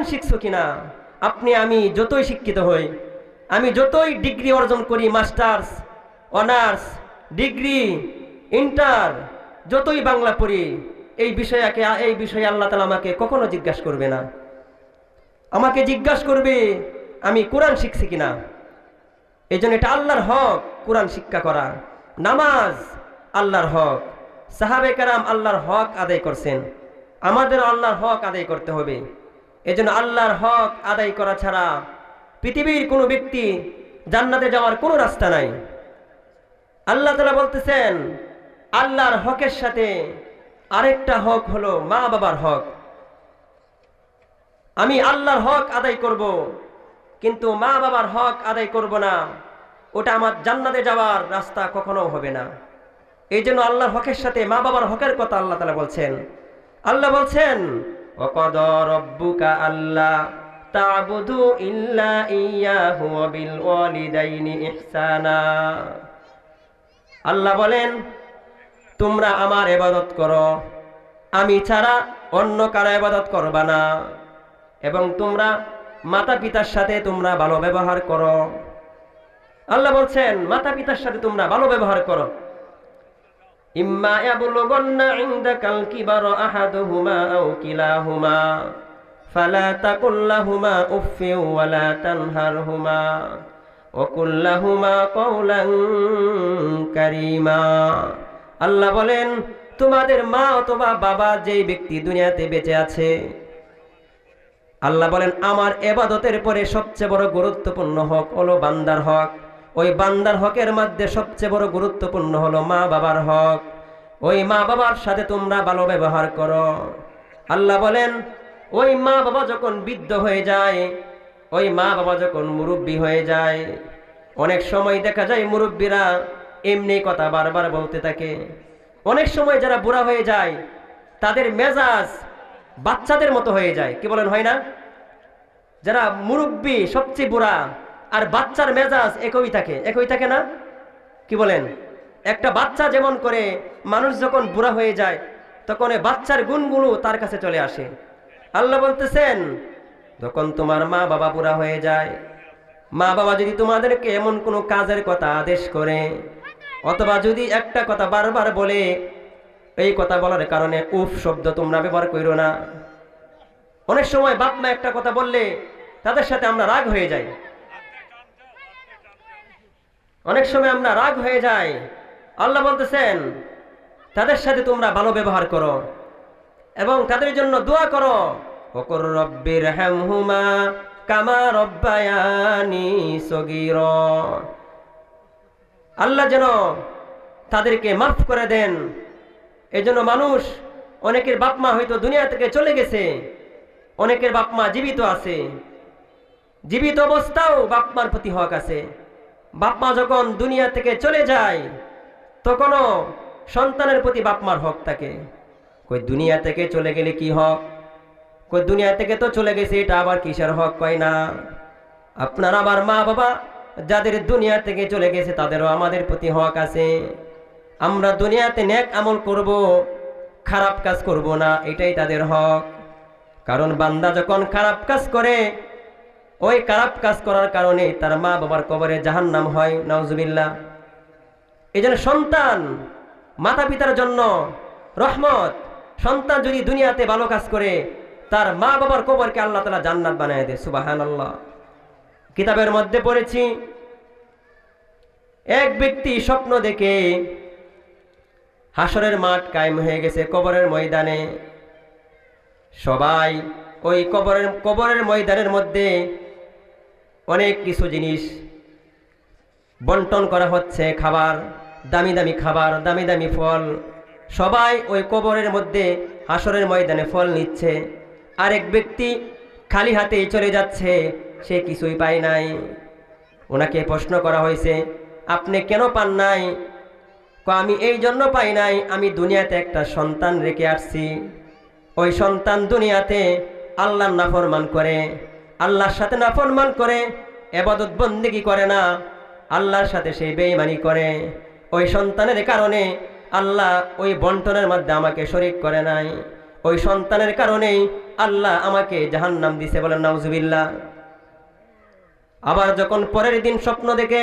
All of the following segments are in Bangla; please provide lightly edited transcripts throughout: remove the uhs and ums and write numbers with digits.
কোরআন শিখছো কিনা? আপনি আমি যতই শিক্ষিত হই, আমি যতই ডিগ্রি অর্জন করি, মাস্টার্স, অনার্স, ডিগ্রি, ইন্টার, যতই বাংলা পড়ি, এই বিষয়ে আল্লাহ তাআলা আমাকে কখনো জিজ্ঞাসা করবে না। আমাকে জিজ্ঞাসা করবে আমি কোরআন শিখছি কিনা। এই জন্য এটা আল্লাহর হক কোরআন শিক্ষা করা। নামাজ আল্লাহর হক, সাহাবে কেরাম আল্লাহর হক আদায় করছেন, আমাদের আল্লাহর হক আদায় করতে হবে। এই জন্য আল্লাহর হক আদায় করা ছাড়া পৃথিবীর কোনো ব্যক্তি জান্নাতে যাওয়ার কোনো রাস্তা নাই। আল্লাহ তাআলা বলতেছেন আল্লাহর হকের সাথে আরেকটা হক হলো মা বাবার হক। আমি আল্লাহর হক আদায় করব, কিন্তু মা বাবার হক আদায় করব না, ওটা আমার জান্নাতে যাওয়ার রাস্তা কখনো হবে না। এই জন্য আল্লাহর হকের সাথে মা বাবার হকের কথা আল্লাহ তাআলা বলছেন। আল্লাহ বলছেন ওয়াকাদা রাব্বুকা আল্লা তা'বুদু ইল্লা ইয়্যাহু ওয়া বিল ওয়ালিদাইনি ইহসানা। আল্লাহ বলেন তোমরা আমার ইবাদত করো, আমি ছাড়া অন্য কারো ইবাদত করবা না, এবং তোমরা মাতা পিতার সাথে তোমরা ভালো ব্যবহার করো। আল্লাহ বলছেন মাতা পিতার সাথে তোমরা ভালো ব্যবহার করো। ইম্মা ইয়াবলুগান্না ইনদাকাল কিবারা আহাদুহুমা আও কিলাহুমা ফালা তাকুল লাহুমা উফফিন ওয়ালা তানহারহুমা ওয়া কুল লাহুমা কাওলান কারীমা। আল্লাহ বলেন তোমাদের মা অথবা বাবা যেই ব্যক্তি দুনিয়াতে বেঁচে আছে, আল্লাহ বলেন আমার ইবাদতের পরে সবচেয়ে বড় গুরুত্বপূর্ণ হক হলো বান্দার হক। ওই বান্দার হকের মধ্যে সবচেয়ে বড় গুরুত্বপূর্ণ হলো মা বাবার হক। ওই মা বাবার সাথে তোমরা ভালো ব্যবহার করো। আল্লাহ বলেন ওই মা বাবা যখন বৃদ্ধ হয়ে যায়, ওই মা বাবা যখন মুরব্বী হয়ে যায়, অনেক সময় দেখা যায় মুরব্বীরা এমনি কথা বারবার বলতে থাকে। অনেক সময় যারা বুড়া হয়ে যায় তাদের মেজাজ বাচ্চাদের মতো হয়ে যায়। কি বলেন, হয় না? যারা মুরব্বী সবচেয়ে বুড়া আর বাচ্চার মেজাজ একই থাকে না? কি বলেন? একটা বাচ্চা যেমন করে, মানুষ যখন বুড়া হয়ে যায় তখন এই বাচ্চার গুণগুলো তার কাছে চলে আসে। আল্লাহ বলতেছেন যখন তোমার মা বাবা বুড়া হয়ে যায়, মা বাবা যদি তোমাদেরকে এমন কোনো কাজের কথা আদেশ করে অথবা যদি একটা কথা বারবার বলে, এই কথা বলার কারণে উফ শব্দ তোমরা ব্যবহার করো না। অনেক সময় বাপ মা একটা কথা বললে তাদের সাথে আমরা রাগ হয়ে যাই, অনেক সময় আমরা রাগ হয়ে যাই। আল্লাহ বলতেছেন তাদের সাথে তোমরা ভালো ব্যবহার করো এবং তাদের জন্য দোয়া করো। ওকুর রব্বির হামহুমা কামা রব্বায়ানি সগীরা। আল্লাহ যেন তাদেরকে মাফ করে দেন। এজন্য মানুষ, অনেকের বাপ মা হয়তো দুনিয়া থেকে চলে গেছে, অনেকের বাপ মা জীবিত আছে, জীবিত অবস্থাও বাপ মার প্রতি হক আছে। বাপ মা যখন দুনিয়া থেকে চলে যায় তখনও সন্তানের প্রতি বাপ মার হক থাকে। কই দুনিয়া থেকে চলে গেলে কি হক? কই দুনিয়া থেকে তো চলে গেছে, এটা আবার কিসের হক? কয় না, আপনার আমার মা বাবা যাদের দুনিয়া থেকে চলে গেছে তাদেরও আমাদের প্রতি হক আছে। আমরা দুনিয়াতে নেক আমল করব, খারাপ কাজ করব না, এটাই তাদের হক। কারণ বান্দা যখন খারাপ কাজ করে, ওই খারাপ কাজ করার কারণে তার মা বাবার কবরে জাহান্নাম হয়, নাউজুবিল্লাহ। এই জন্য সন্তান মাতা পিতার জন্য রহমত। সন্তান যদি দুনিয়াতে ভালো কাজ করে তার মা বাবার কবরকে আল্লাহ তাআলা জান্নাত বানায় দেয়, সুবহানাল্লাহ। কিতাবের মধ্যে পড়েছি এক ব্যক্তি স্বপ্ন দেখে হাসরের মাঠ কায়েম হয়ে গেছে কবরের ময়দানে। সবাই ওই কবরের ময়দানের মধ্যে অনেক কিছু জিনিস বন্টন করা হচ্ছে, খাবার, দামি দামি খাবার, দামি দামি ফল। সবাই ওই কবরের মধ্যে হাসরের ময়দানে ফল নিচ্ছে। আরেক ব্যক্তি খালি হাতেই চলে যাচ্ছে, সে কিছুই পায় নাই। ওনাকে প্রশ্ন করা হয়েছে আপনি কেন পান নাই? আমি এই জন্য পাই নাই, আমি দুনিয়াতে একটা সন্তান রেখে আসছি। ওই সন্তান দুনিয়াতে আল্লাহর নাফরমান করে, আল্লাহর সাথে নাফরমান করে, ইবাদত বন্দেগী করে না, আল্লাহর সাথে সেই বেঈমানি করে। ওই সন্তানের কারণে আল্লাহ ওই বন্টনের মধ্যে আমাকে শরীক করে নাই। ওই সন্তানের কারণেই আল্লাহ আমাকে জাহান্নাম দিছে, বলেন নাউজুবিল্লাহ। আবার যখন পরের দিন স্বপ্ন দেখে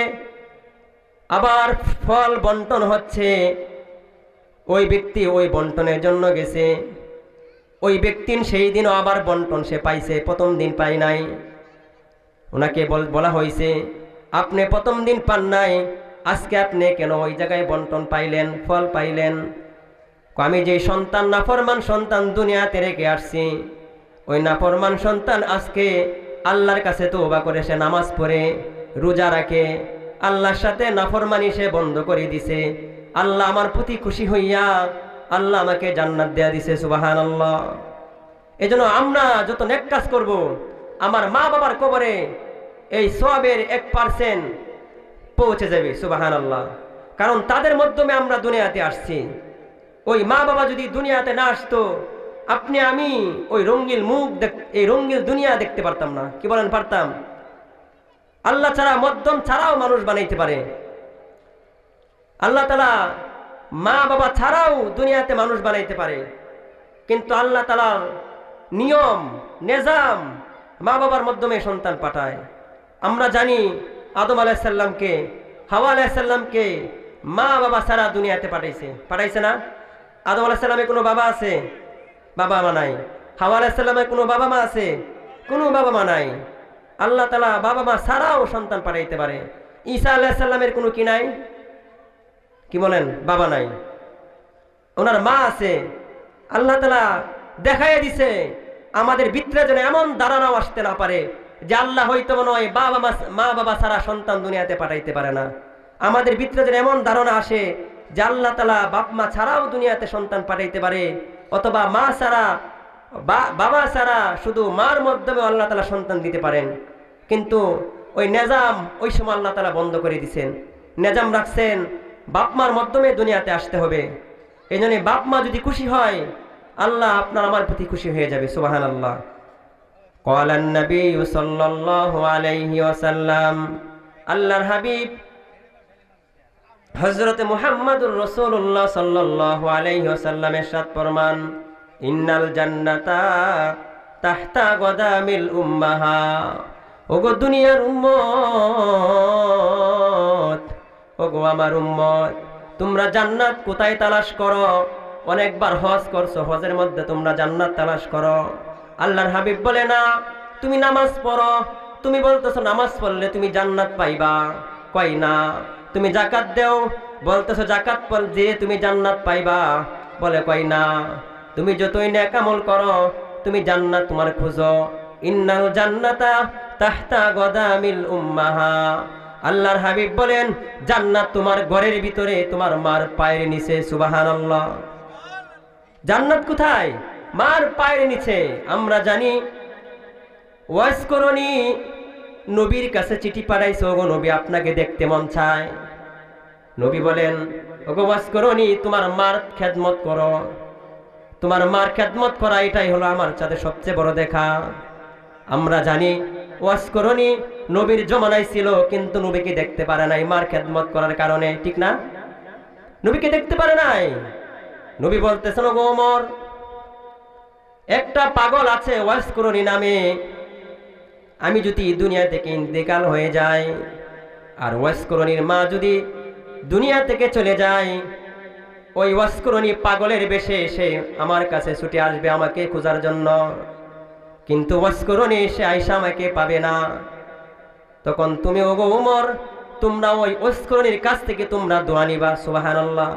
আবার ফল বন্টন হচ্ছে, ওই ব্যক্তি ওই বন্টনের জন্য গেছে, ওই ব্যক্তির সেই দিনও আবার বন্টন সে পাইছে, প্রথম দিন পাই নাই। ওনাকে বলা হয়েছে, আপনি প্রথম দিন পান নাই, আজকে আপনি কেন ওই জায়গায় বন্টন পাইলেন, ফল পাইলেন? আমি যে সন্তান নাফরমান সন্তান দুনিয়াতে রেখে আসছি, ওই নাফরমান সন্তান আজকে আল্লাহর কাছে তওবা করে সে নামাজ পড়ে রোজা রাখে, আল্লাহর সাথে নাফরমানি সে বন্ধ করে দিছে। আল্লাহ আমার প্রতি খুশি হইয়া আল্লাহ আমাকে জান্নাত দেয়া দিছে, সুবহানাল্লাহ। এজন্য আমরা যত নেক কাজ করব, আমার মা বাবার কবরে এই সওয়াবের 1% পৌঁছে যাবে, সুবহানাল্লাহ। কারণ তাদের মাধ্যমে আমরা দুনিয়াতে আসছি। ওই মা বাবা যদি দুনিয়াতে না আসতো, আপনি আমি ওই রঙিন মুখ এই রঙিন দুনিয়া দেখতে পারতাম না। কি বলেন, পারতাম? আল্লাহ ছাড়া, মধ্যম ছাড়াও মানুষ বানাইতে পারে। আল্লাহ তাআলা মা বাবা ছাড়াও দুনিয়াতে মানুষ বানাইতে পারে, কিন্তু আল্লাহ তাআলার নিয়ম নিজাম মা বাবার মাধ্যমে সন্তান পাঠায়। আমরা জানি আদম আলাইহিস সালামকে, হাওয়া আলাইহিস সালামকে মা বাবা ছাড়া দুনিয়াতে পাঠাইছে না? আদম আলাইহিস সালামের কোনো বাবা আছে? বাবা মা নাই। হাওয়া আলাইহিস সালামের কোনো বাবা মা আছে? কোনো বাবা মা নাই। আল্লাহ তাআলা বাবা মা ছাড়াও সন্তান পাঠাইতে পারে। ঈসা আলাইহিস সালামের কোনো কি নাই? কি বলেন? বাবা নাই, ওনার মা আছে। আল্লাহ তাআলা দেখাইয়া দিছে আমাদের ভিতরে যেন এমন ধারণাও আসতে না পারে যে আল্লাহ হয়তো মনে হয় মা বাবা ছাড়া সন্তান দুনিয়াতে পাঠাইতে পারে না। আমাদের ভিতরে যেন এমন ধারণা আসে যে আল্লাহ তাআলা বাপ মা ছাড়াও দুনিয়াতে সন্তান পাঠাইতে পারে, অথবা মা ছাড়া বাবা ছাড়া শুধু মার মাধ্যমে আল্লাহ তাআলা সন্তান দিতে পারেন। কিন্তু ওই নিজাম ওই সময় আল্লাহ তাআলা বন্ধ করে দিয়েছেন। নিজাম রাখছেন বাপ মার মাধ্যমে দুনিয়াতে আসতে হবে। এই জন্য বাপ মা যদি খুশি হয়, আল্লাহ আপনার আমার প্রতি খুশি হয়ে যাবে, সুবহানাল্লাহ। ক্বালান নবী সাল্লাল্লাহু আলাইহি ওয়াসাল্লাম, আল্লাহর হাবিব হযরত মুহাম্মদুর রাসূলুল্লাহ সাল্লাল্লাহু আলাইহি ওয়াসাল্লাম ইরশাদ ফরমান, ইন্নাল জান্নাতা তাহতা গদামিল উম্মাহা। ওগো দুনিয়ার উম্মত, ওগো আমার উম্মত, তোমরা জান্নাত কোথায় তালাশ করো? অনেকবার হজ করছো, হজের মধ্যে তোমরা জান্নাত তালাশ করো। আল্লাহর হাবিব বলে না, তুমি নামাজ পড়ো, তুমি বলতেছো নামাজ পড়লে তুমি জান্নাত পাইবা, কই না। তুমি যাকাত দেও, বলতেছো যাকাত দিয়ে তুমি জান্নাত পাইবা, বলে কই না। তুমি যতই নেক আমল করো, তুমি জান্নাত তোমার খুঁজো। ইন্নাল জান্নাতা তাহতা গদামিল উম্মাহা। আল্লাহর হাবিব বলেন জান্নাত তোমার ঘরের ভিতরে, তোমার মার পায়ের নিচে, সুবহানাল্লাহ। জান্নাত কোথায়? মার পায়ের নিচে। আমরা জানি ওয়াজ করনি, নবীর কাছে চিঠি পাঠাইছো, ওগো নবী আপনাকে দেখতে মন চায়। নবী বলেন, ওগো ওয়াজ করনি, তোমার মার খেদমত করো। তোমার মার খেদমত করা এটাই হলো আমার সাথে সবচেয়ে বড় দেখা। আমরা জানি ওয়াজ করনি নবীর জমানায় ছিল, কিন্তু নবীকে দেখতে পারে নাই মার খেদমত করার কারণে, ঠিক না? নবীকে দেখতে পারে নাই। নবী বলতেছেন, ওগো ওমর, একটা পাগল আছে ওয়াজ করনি নামে, আমি যদি দুনিয়া থেকে ইন্তেকাল হয়ে যায়, আর ওয়াজ করনির মা যদি দুনিয়া থেকে চলে যায়, ওই ওয়াজ করনি পাগলের বেশে এসে আমার কাছে ছুটে আসবে আমাকে খোঁজার জন্য, কিন্তু ওয়াজ করনি এসে আয়সা আমাকে পাবে না। তখন তুমি ওগো ওমর, তোমরা ওই ওয়াজ করনির কাছ থেকে তোমরা দোয়া নিবা, সুবহানাল্লাহ।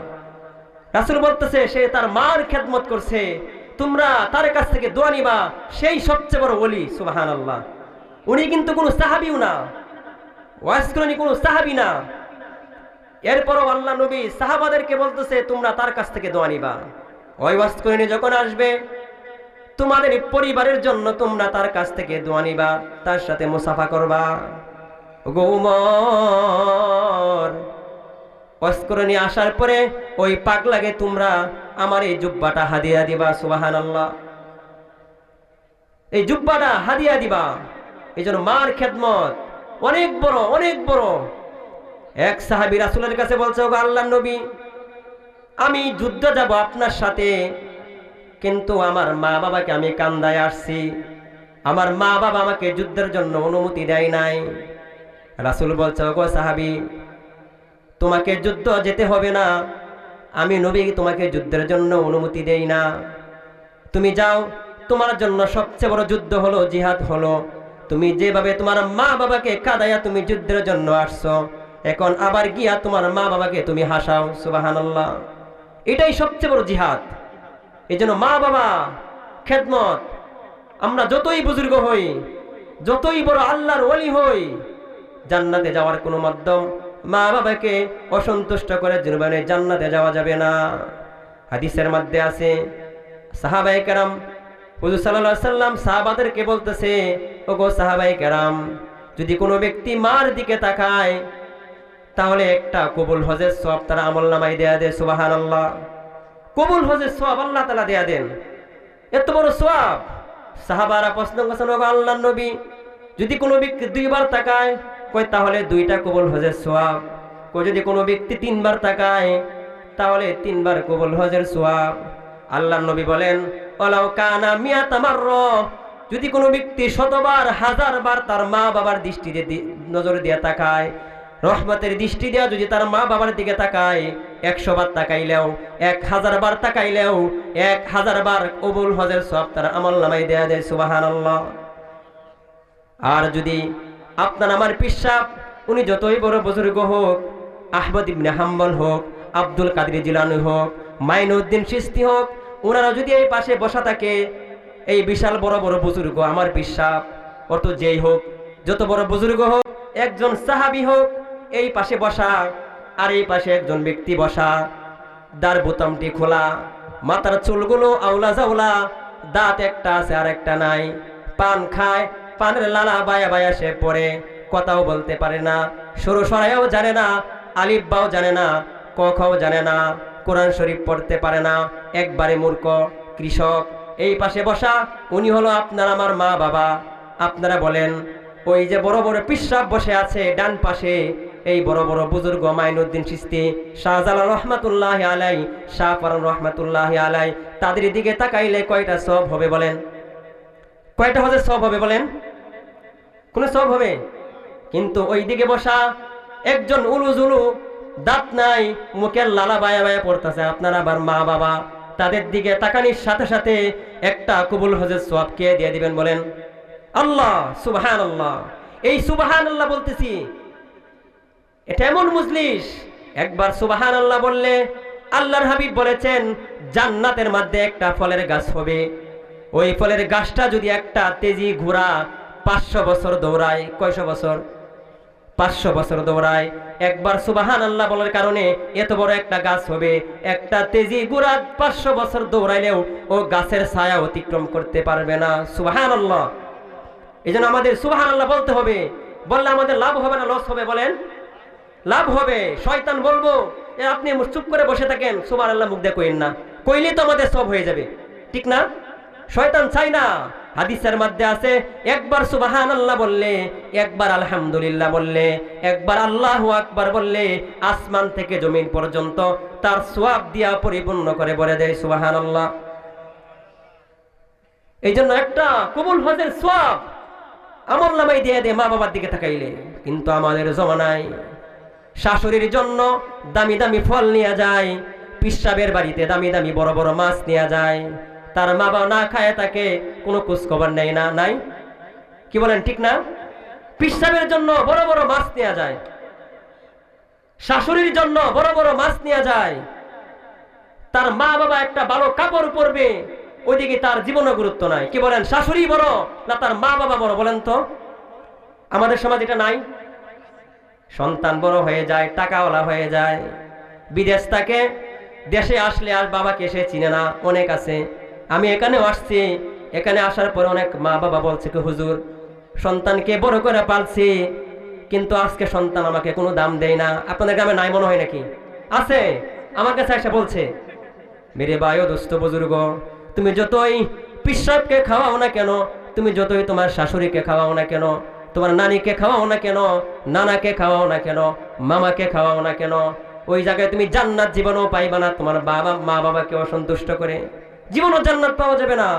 রাসূল বলতেছে সে তার মার খেদমত করছে, তোমরা তার কাছ থেকে দোয়া নিবা, সেই সবচেয়ে বড় ওলি, সুবহানাল্লাহ। উনি কিন্তু কোনো সাহাবীও না, ওয়াজ করনি কোনো সাহাবী না। এরপরও আল্লাহ নবী সাহাবাদেরকে বলতেছে তোমরা তার কাছ থেকে দোয়া নিবা। ওই ওয়াজ করনি যখন আসবে, তোমাদের পরিবারের জন্য তোমরা তার কাছ থেকে দোয়া নিবা, তার সাথে মুসাফা করবা। ওগো উমর, ওয়াজ করনি আসার পরে ওই পাগলাকে তোমরা আমার এই জুব্বাটা হাদিয়া দিবা, সুবহানাল্লাহ। এই জুব্বাটা হাদিয়া দিবা। এই জন্য মার খেদমত অনেক বড়, অনেক বড়। এক সাহাবী রাসূলের কাছে বলছে, ওগো আল্লাহর নবী, আমি যুদ্ধ যাব আপনার সাথে, কিন্তু আমার মা বাবাকে আমি কান্দায় আসছি, আমার মা বাবা আমাকে যুদ্ধের জন্য অনুমতি দেয় নাই। রাসূল বলছে, ওগো সাহাবী, তোমাকে যুদ্ধ যেতে হবে না, আমি নবী তোমাকে যুদ্ধের জন্য অনুমতি দেই না। তুমি যাও, তোমার জন্য সবচেয়ে বড় যুদ্ধ হলো জিহাদ হলো। তুমি যেভাবে তোমার মা বাবাকে কাঁদাইয়া তুমি যুদ্ধের জন্য আসছো, এখন আবার গিয়া তোমার মা বাবাকে তুমি হাসাও। সুবহানাল্লাহ, এটাই সবচেয়ে বড় জিহাদ। এই জন্য মা বাবা খেদমত, আমরা যতই বুজুর্গ হই, যতই বড় আল্লাহর ওলি হই, জান্নাতে যাওয়ার কোনো মাধ্যম মা বাবাকে অসন্তুষ্ট করে জীবনে জান্নাতে যাওয়া যাবে না। হাদিসের মধ্যে আছে, সাহাবায়ে কেরাম, হুজুর সাল্লাল্লাহু আলাইহি সাল্লাম সাহাবাদেরকে বলতেছে, ওগো সাহাবায়ে কেরাম, যদি কোনো ব্যক্তি মার দিকে তাকায় তাহলে একটা কবুল হজের সওয়াব তার আমলনামায় দেয়া দেয়। সুবহানাল্লাহ, কবুল হজের সওয়াব আল্লাহ তাআলা দেয়া দেন, এত বড় সওয়াব। সাহাবারা প্রশ্ন করেছেন, ওগো আল্লাহর নবী, যদি কোনো ব্যক্তি দুইবার তাকায়, কই তাহলে দুইটা কবুল হজের সওয়াব। কই যদি কোনো ব্যক্তি তিনবার তাকায় তাহলে তিনবার কবুল হজের সওয়াব। আল্লাহর নবী বলেন, ওয়ালাউ কানা মিয়াতা মাররা, যদি কোনো ব্যক্তি শতবার হাজারবার তার মা বাবার দৃষ্টি নজর দিয়ে তাকায়, রহমতের দৃষ্টি দিয়া যদি তার মা বাবার দিকে তাকায়, 100 বার তাকাইলেও, 1000 বার তাকাইলেও 1000 বার কবুল হজের সওয়াব তার আমলনামায় দেয়া দেয়। সুবহানাল্লাহ। আর যদি আপনার আমার পিসাব, উনি যতই বড় বুজুর্গ হোক, আহমদ ইবনে হাম্বল হোক, আব্দুল কাদের জিলানী হোক, মাইনুদ্দিন চিশতি হোক, ওনারা যদি এই পাশে বসা থাকে, এই বিশাল বড় বড় বুজুর্গ আমার পিসাব, অত যেই হোক, যত বড় বুজুর্গ হোক, একজন সাহাবী হোক, এই পাশে বসা আর এই পাশে একজন ব্যক্তি বসা, দার বোতামটি খোলা, মাথার চুলগুলো আউলা জাউলা, দাঁত একটা আছে আর একটা নাই, পান খায়, পানের লালা বায়া বায়া সে পড়ে, কথাও বলতে পারে না, সরু সরাইও জানে না, আলিফ বাও জানে না, ক খও জানে না, কোরআন শরীফ পড়তে পারে না, একবারে মূর্খ কৃষক। এই পাশে বসা উনি হলো আপনার আমার মা বাবা। আপনারা বলেন, ওই যে বড় বড় পিসাব বসে আছে ডান পাশে, এই বড় বড় বুজুর্গ মাইনুদ্দিন চিশতি, শাহজালাল রহমাতুল্লাহি আলাই, শাহ ফরান রহমাতুল্লাহি আলাই, তাদের দিকে তাকাইলে কয়টা সওয়াব হবে বলেন? কয়টা হজের সওয়াব হবে বলেন? কোন সওয়াব হবে? কিন্তু ওই দিকে বসা একজন উলুজুলু, দাঁত নাই, মুখের লালা বায়া বায়া পড়তেছে, আপনার আবার মা বাবা, তাদের দিকে তাকানির সাথে সাথে একটা কবুল হজের সওয়াব কে দিয়ে দিবেন বলেন? আল্লাহ। সুবহানাল্লাহ। এই সুবহানাল্লাহ বলতেছি, এটা এমন মজলিস, একবার সুবহানাল্লাহ বললে আল্লাহর হাবিব বলেছেন জান্নাতের মধ্যে একটা ফলের গাছ হবে, ওই ফলের গাছটা যদি একটা তেজি ঘোড়া 500 বছর দৌড়ায়, কয়শো বছর? 500 বছর দৌড়ায়, একবার সুবহানাল্লাহ বলার কারণে এত বড় একটা গাছ হবে। একটা তেজি ঘোড়া 500 বছর দৌড়াইলেও ও গাছের ছায়া অতিক্রম করতে পারবে না। সুবহানাল্লাহ। এই জন্য আমাদের সুবহানাল্লাহ বলতে হবে, বললে আমাদের লাভ হবে না লস হবে বলেন? লাভ হবে। শয়তান বলবো, আপনি চুপ করে বসে থাকেন, সুবহানাল্লাহ মুখ দিয়ে কইেন না, কইলে তো আমাদের সব হয়ে যাবে, ঠিক না? শয়তান চাই না। হাদিসের মধ্যে আছে, একবার সুবহানাল্লাহ বললে, একবার আলহামদুলিল্লাহ বললে, একবার আল্লাহু আকবার বললে, আসমান থেকে জমিন পর্যন্ত তার সওয়াব দিয়া পরিপূর্ণ করে বলে দেয়। সুবহানাল্লাহ। এই জন্য একটা কবুল হজের সওয়াব আমলনামায় দিয়ে দেয় মা বাবার দিকে তাকাইলে। কিন্তু আমাদের জমানায় শাশুড়ির জন্য দামি দামি ফল নিয়ে যায়, পিসাবের বাড়িতে দামি দামি বড় বড় মাছ নিয়ে যায়, তার মা বাবা না খায় তাকে কোনো খোঁজ খবর নেই না, নাই? কি বলেন, ঠিক না? পিসাবের জন্য বড় বড় মাছ নিয়ে যায়, শাশুড়ির জন্য বড় বড় মাছ নিয়ে যায়, তার মা বাবা একটা ভালো কাপড় পরবে, ওইদিকে তার জীবনও গুরুত্ব নাই। কি বলেন, শাশুড়ি বড় না তার মা বাবা বড় বলেন তো? আমাদের সমাজ এটা নাই। সন্তান বড় হয়ে যায়, টাকাওয়ালা হয়ে যায়, বিদেশ থাকে, দেশে আসলে আর বাবাকে সে চিনে না। অনেক আছে, আমি এখানেও আসছি, এখানে আসার পরে অনেক মা বাবা বলছে কি হুজুর, সন্তানকে বড় করে পালছি, কিন্তু আজকে সন্তান আমাকে কোনো দাম দেয় না। আপনাদের গ্রামে নাই মনে হয় নাকি? আছে, আমার কাছে এসে বলছে, মেরে ভাই ও দোস্ত বুজুর্গ, তুমি যতই পিসাবকে খাওয়াও না কেন, তুমি যতই তোমার শাশুড়িকে খাওয়াও না কেন, তোমার নানিকে খাওয়াও না কেন, নানাকে খাওয়াও না কেন, মামাকে খাওয়াও না কেন, ওই জায়গায় তুমি জান্নাত জীবনও পাইবা না তোমার বাবা মা বাবাকে অসন্তুষ্ট করে। জীবনও জান্নাত পাওয়া যাবে না।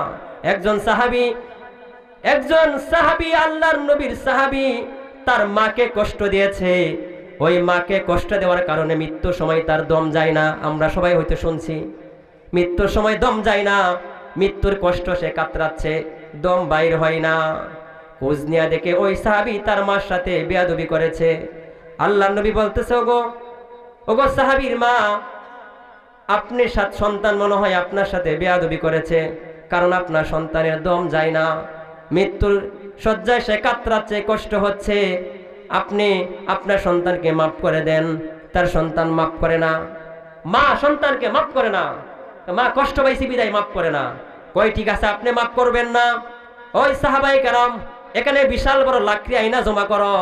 একজন সাহাবী আল্লাহর নবীর সাহাবী তার মাকে কষ্ট দিয়েছে। ওই মাকে কষ্ট দেওয়ার কারণে মৃত্যুর সময় তার দম যায় না। আমরা সবাই হয়তো শুনছি মৃত্যুর সময় দম যায় না, মৃত্যুর কষ্ট সে কাতরাচ্ছে, দম বাইর হয় না। খোঁজ নিয়ে দেখে ওই সাহাবী তার মার সাথে বেয়াদবি করেছে। আল্লাহর নবী বলতেছে, ওগো সাহাবীর মা, আপনি সন্তান মনে হয় আপনার সাথে বেয়াদবি করেছে, কারণ আপনার সন্তানের দম যায় না, মৃত্যুর শয্যায় সে কাতরাচ্ছে, কষ্ট হচ্ছে। আপনি আপনার সন্তানকে মাফ করে দেন। তার সন্তান মাফ করে না, মা সন্তানকে মাফ করে না। মা কষ্ট পাইছি বিদায় মাফ করে না। কই ঠিক আছে, আপনি মাফ করবেন না? ওই সাহাবায়ে কেরাম, এখানে বিশাল বড় লাকড়ি আইনা জমা করো,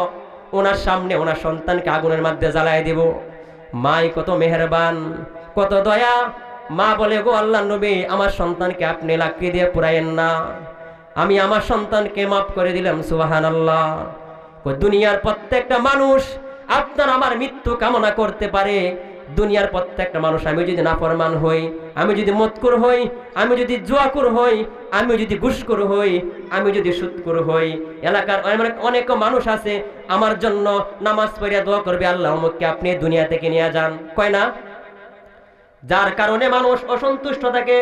ওনার সামনে ওনার সন্তানকে আগুনের মধ্যে জ্বালায় দিব। মাই কত মেহেরবান, কত দয়া। মা বলে, গো আল্লাহর নবী, আমার সন্তানকে আপনি লাকড়ি দিয়ে পুরাইয়েন না, আমি আমার সন্তানকে মাফ করে দিলাম। সুবহানাল্লাহ। দুনিয়ার প্রত্যেকটা মানুষ আপনার আমার মৃত্যু কামনা করতে পারে। দুনিয়ার প্রত্যেকটা মানুষ, আমি যদি নাফরমান হই, আমি যদি মদকুর হই, আমি যদি জুয়াকুর হই, আমি যদি ঘুষখোর হই, আমি যদি সুদখোর হই, এলাকার অনেক মানুষ আছে আমার জন্য নামাজ পড়িয়া দোয়া করবে, আল্লাহ অমুককে আপনি দুনিয়া থেকে নিয়ে যান, কয় না? যার কারণে মানুষ অসন্তুষ্ট থাকে,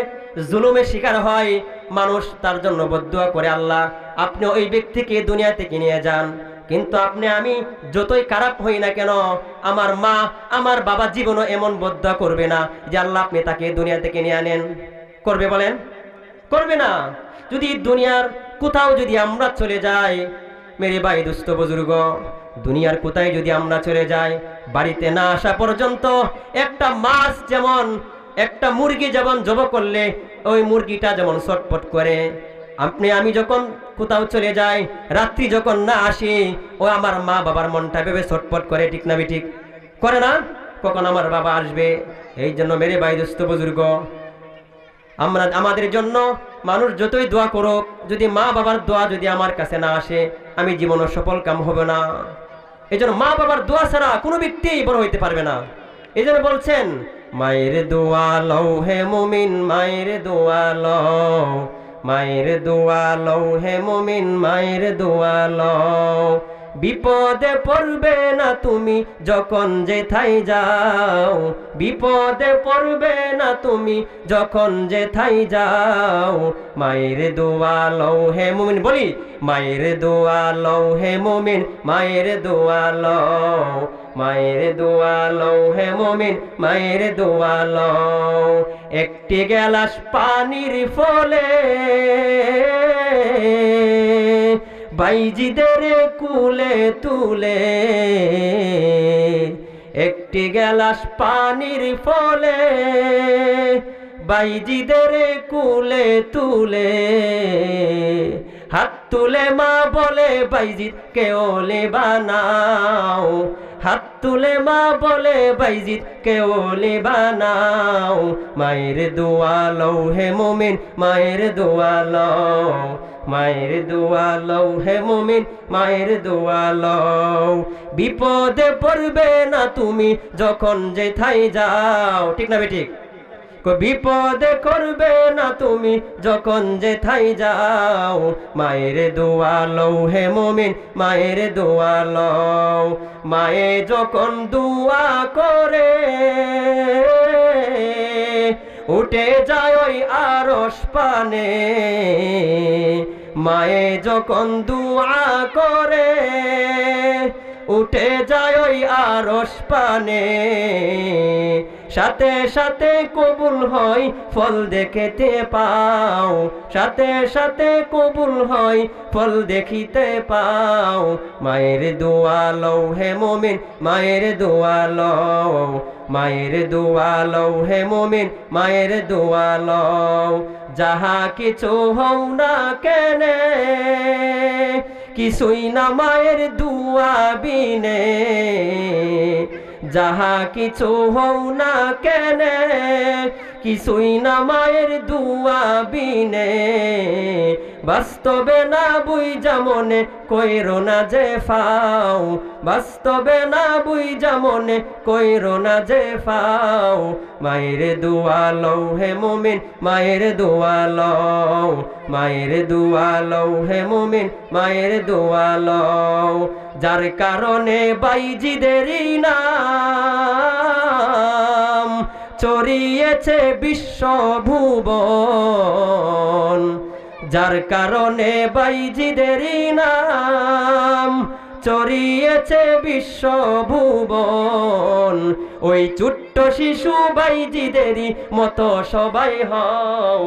জুলুমের শিকার হয়, মানুষ তার জন্য বদদুয়া করে, আল্লাহ আপনি ওই ব্যক্তিকে দুনিয়া থেকে নিয়ে যান। কিন্তু আপনি আমি যতই খারাপ হই না কেন, আমার মা আমার বাবা জীবনও এমন বদদুয়া করবে না যে আল্লাহ আপনি তাকে দুনিয়া থেকে নিয়ে আনেন। করবে বলেন? করবে না। যদি দুনিয়ার কোথাও যদি আমরা চলে যাই, মেরে ভাই দুস্থ বুজুর্গ, দুনিয়ার কোথায় যদি আমরা চলে যাই, বাড়িতে না আসা পর্যন্ত একটা মাছ যেমন, একটা মুরগি যেমন জব করলে ওই মুরগিটা যেমন ছটফট করে, আপনি আমি যখন কোথাও চলে যাই, রাত্রি যখন না আসি, ও আমার মা বাবার মনটা ভেবে ছটফট করে, ঠিক না ঠিক করে না? কখন আমার বাবা আসবে। এই জন্য মেরে ভাই দুস্থ বুজুর্গ, আমাদের জন্য মানুষ যতই দোয়া করুক, যদি মা বাবার দোয়া যদি আমার কাছে না আসে, আমি জীবনে সফল কাম হবে না। এই জন্য মা বাবার দোয়া ছাড়া কোনো ব্যক্তি বড় হইতে পারবে না। এই জন্য বলছেন, মায়ের দোয়া লও হে মুমিন, মায়ের দোয়া লও, মায়ের দোয়া লও হে মুমিন, মায়ের দোয়া লও। বিপদে পড়বে না তুমি যখন যেথায় যাও, বিপদে পড়বে না তুমি যখন যেথায় যাও। মায়ের দোয়া লও হে মুমিন, বলি মায়ের দোয়া লও হে মুমিন, মায়ের দোয়া লও, মায়ের দোয়া লও হে মুমিন, মায়ের দোয়া লও। একটি গ্লাস পানির ফলে বাইজিদের কুলে তুলে, একটি গ্লাস পানির ফলে বাইজিদের কুলে তুলে। হাত তুলে মা বলে বাইজিদ কে ওলি বানাও, হাত তুলে মা বলে বাইজিদ কে ওলি বানাও। মায়ের দোয়া লও হে মুমিন, মায়ের দোয়া লও, মায়ের দোয়া লও হে মুমিন, মায়ের দোয়া লও। বিপদে পড়বে না তুমি যখন যেথায় যাও, ঠিক না বেঠিক? বিপদে করবে না তুমি যখন যেথায় যাও। মায়ের দোয়া লও হে মুমিন, মায়ের দোয়া লও। মায়ে যখন দোয়া করে উঠে যায় ওই আরশ পানে, মায়ে যখন দোয়া করে উঠে যায় ওই আরশ পানে। সাথে সাথে কবুল হয় ফল দেখিতে পাও, সাথে সাথে কবুল হয় ফল দেখিতে পাও। মায়ের দোয়া লও হে মুমিন, মায়ের দোয়া লও, মায়ের দোয়া লও হে মুমিন, মায়ের দোয়া লও। যাহা কিছু হও না কেনে, কিছুই না মায়ের দোয়া বিনে। যাহা কিছু হও না কেনে, কিছুই না মায়ের দুয়া বিনে, বাস্তবে না বুইঝা মনে কইরো না যে ফাও, বাস্তবে না বুইঝা মনে কইরো না যে ফাও। মায়ের দুয়া লও হে মুমিন, মায়ের দুয়া লও, মায়ের দুয়া লও হে মুমিন, মায়ের দুয়া লও। যার কারণে বাইজিদেরই নাম ছড়িয়েছে বিশ্বভুবন, যার কারণে বাইজিদেরই নাম ছড়িয়েছে বিশ্বভুবন। ওই ছোট্ট শিশু বাইজিদেরই মতো সবাই হও,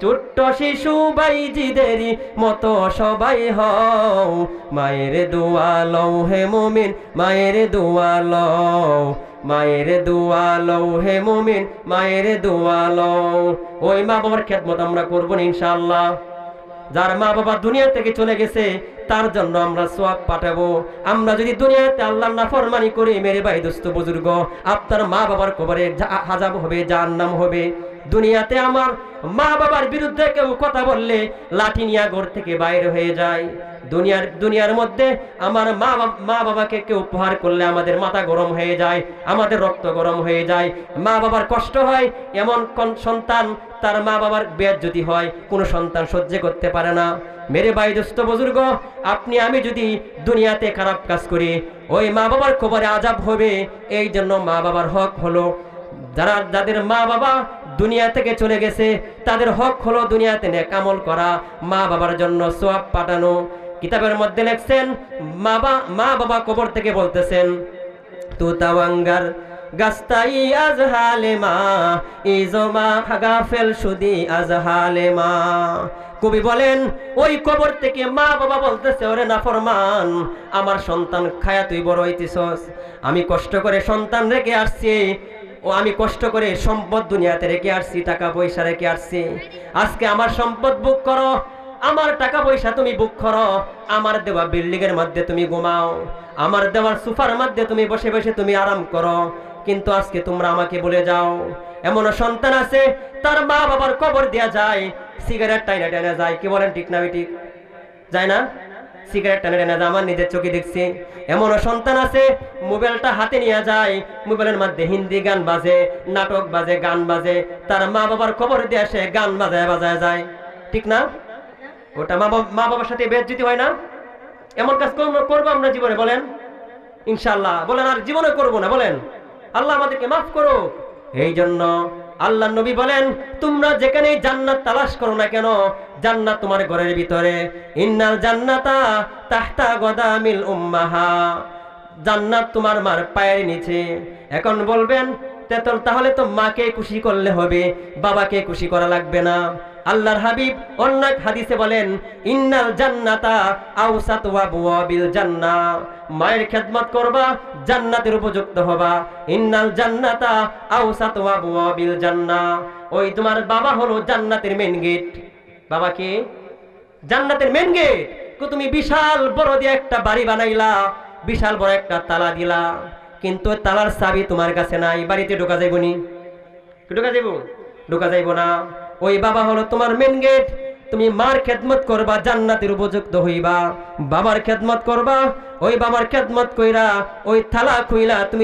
ছোট্ট শিশু বাইজিদেরই মতো সবাই হও। মায়ের দোয়া লও হে মুমিন, মায়ের দোয়া লও, মায়ের দোয়া লও হে মুমিন, মায়ের দোয়া লও। ওই মা বাবার খেদমত আমরা করবো না ইনশাআল্লাহ। যার মা বাবা দুনিয়া থেকে চলে গেছে তার জন্য আমরা সওয়াব পাঠাবো। আমরা যদি দুনিয়াতে আল্লাহর নাফরমানি করি, মেরে ভাই দোস্ত বুজুর্গ, আপনার মা বাবার কবরে আযাব হবে, জাহান্নাম হবে। দুনিয়াতে আমার মা বাবার বিরুদ্ধে কেউ কথা বললে লাঠি নিয়ে ঘর থেকে বাইরে হয়ে যায়। দুনিয়ার মধ্যে আমার মা বাবাকে কেউ উপহার করলে আমাদের মাথা গরম হয়ে যায়, আমাদের রক্ত গরম হয়ে যায়, মা বাবার কষ্ট হয়। এমন কোন সন্তান তার মা বাবার বেয়াজ্জতি হয়, কোনো সন্তান সহ্য করতে পারে না। মেরে ভাই দোস্ত বুজুর্গ, আপনি আমি যদি দুনিয়াতে খারাপ কাজ করি, ওই মা বাবার কবরে আযাব হবে। এই জন্য মা বাবার হক হলো, যাদের মা বাবা দুনিয়া থেকে চলে গেছে তাদের হক হলো দুনিয়াতে নেক আমল করা, মা বাবার জন্য সওয়াব পাঠানো। কিতাবের মধ্যে লিখছেন, মা বাবা কবর থেকে বলতেছেন, তু তাওয়াঙ্গার গাস্তাই আজহালে মা ইজমা গাফেল সুদি আজহালে মা। কবি বলেন, ওই কবর থেকে মা বাবা বলতেছে, ওরে নাফরমান, আমার সন্তান খায়া তুই বড় হইতেছস, আমি কষ্ট করে সন্তান রেখে আসছি, ও আমি কষ্ট করে সম্পদ দুনিয়াতে রেখে আসছি, টাকা পয়সা রেখে আসছি, আজকে আমার সম্পদ বুক করো, আমার টাকা পয়সা তুমি বুক করো, আমার দেওয়া বিল্ডিং এর মধ্যে তুমি ঘুমাও, আমার দেওয়ার সোফার মধ্যে তুমি বসে বসে তুমি আরাম করো। কিন্তু আজকে তোমরা আমাকে বলে যাও। এমন সন্তান আছে তার মা বাবার কবর দেয়া যায়, সিগারেট টাইনা টাইনা যায়। কি বলেন, ঠিক না? ঠিক যায় না? সিগারেট টাইনা টাইনা যায়, আমার নিজের চোখে দেখছি। এমন সন্তান আছে মোবাইলটা হাতে নিয়ে যায়, মোবাইলের মধ্যে হিন্দি গান বাজে, নাটক বাজে, গান বাজে, তার মা বাবার কবর দিয়ে সে গান বাজায় বাজায় যায়। ঠিক না? ওটা মা বাবার সাথে বেজ্জতি হয় না? এমন কাজ করবো আমরা জীবনে? বলেন ইনশাআল্লাহ। বলেন আর জীবনে করবো না? বলেন আল্লাহ আমাদেরকে মাফ করো। এই জন্য আল্লাহ নবী বলেন, তোমরা যেখানেই জান্নাত তালাশ করো না কেন, জান্নাত তোমার ঘরের ভিতরে। ইন্নাল জান্নাতা তাহতা গদামিল উম্মাহা, জান্নাত তোমার মার পায়ের নিচে। এখন বলবেন, তাহলে তো মাকে খুশি করলে হবে, বাবাকে খুশি করা লাগবে না। আল্লাহর হাবিব অন্য এক হাদিসে বলেন, ইন্নাল জান্নাতা আওসাতু আবওয়াবিল জান্নাহ, মায়ের খেদমত করবা জান্নাতের উপযুক্ত হবা। ইন্নাল জান্নাতা আওসাতু আবওয়াবিল জান্নাহ, ওই তোমার বাবা হলো জান্নাতের মেন গেট। বাবা কি? জান্নাতের মেন গেট। তুমি বিশাল বড় দিয়ে একটা বাড়ি বানাইলা, বিশাল বড় একটা তালা দিলা, কিন্তু তালার চাবি তোমার কাছে নাই, বাড়িতে ঢোকা যাইব নি? ঢোকা যাইব না। ওই বাবা হলো তোমার মেন গেট। তুমি মার খেদমত করবা, জান্নাতের উপযুক্ত হইবা। বাবার খেদমত করবা, ওই বাবার খেদমত কইরা ওই থালা খুইলা তুমি